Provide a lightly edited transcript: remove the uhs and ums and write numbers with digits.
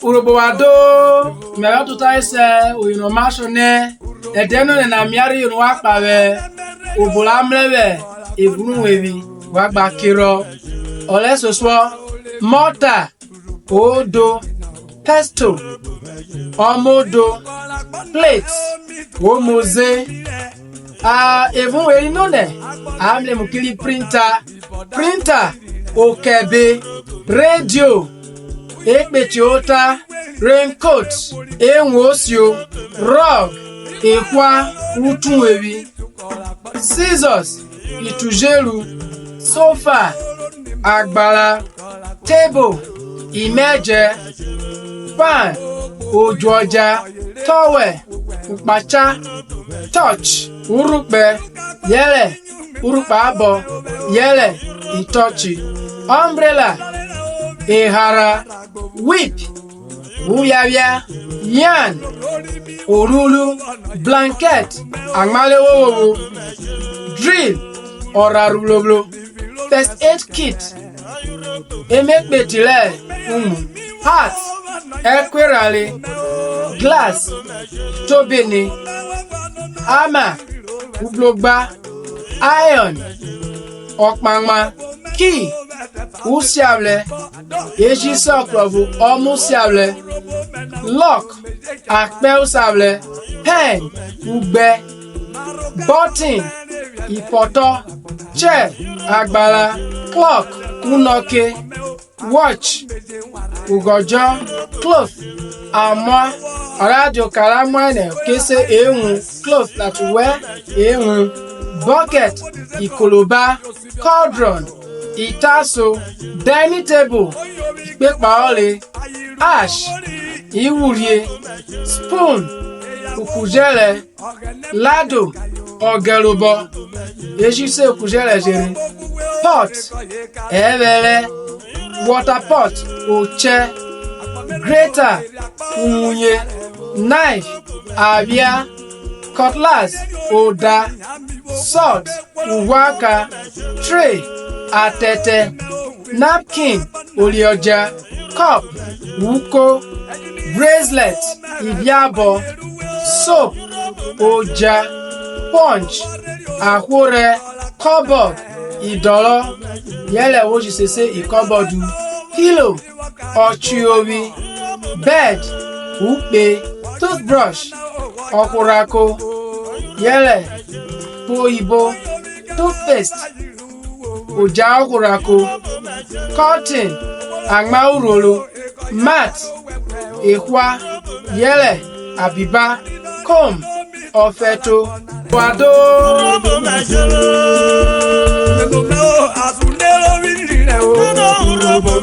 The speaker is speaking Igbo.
Urhobo ado me tuta ise oyino mashone edeno na miari yonu akpawe obola mlewe evunu wevi wagba kiro ole soswo mortar odo pesto omodo plates omoze evun weri none amle mukili printer okebe radio ekpechiota raincoat enwosio rug ekwa utunwewi scissors itujeru sofa agbara table imeje pan ojuoja towel ukpacha touch urukpe yele urukpa abo yele itochi umbrella ehara whip uyawia yan orulu blanket agmalewowo drill oraruloblo first aid kit emekpetile hat ekwerale glass tobini hammer ublogba iron okpangma key usiable eji soklovu omusiable lock akpeusable pen ugbe button ipoto chair agbara clock unoke watch ugojo cloth amwa radio karamwane kese ehun cloth that wear ehun bucket ikoloba cauldron itaso dining table ipepa ole ash iwurie spoon ukujele lado ogerubo ejise ukujele jere pot evere water pot oche grater unye knife abia cutlass oda salt uwaka tray atete napkin olioja cup wuko bracelet ibiabo soap oja punch ahore cupboard idoro yele wo jisese ikobodu pillow ochuowi bed upe toothbrush okurako yele poibo toothpaste oja okurako curtain agmaurolo mat ehwa yele abiba comb ofeto wado Urhobo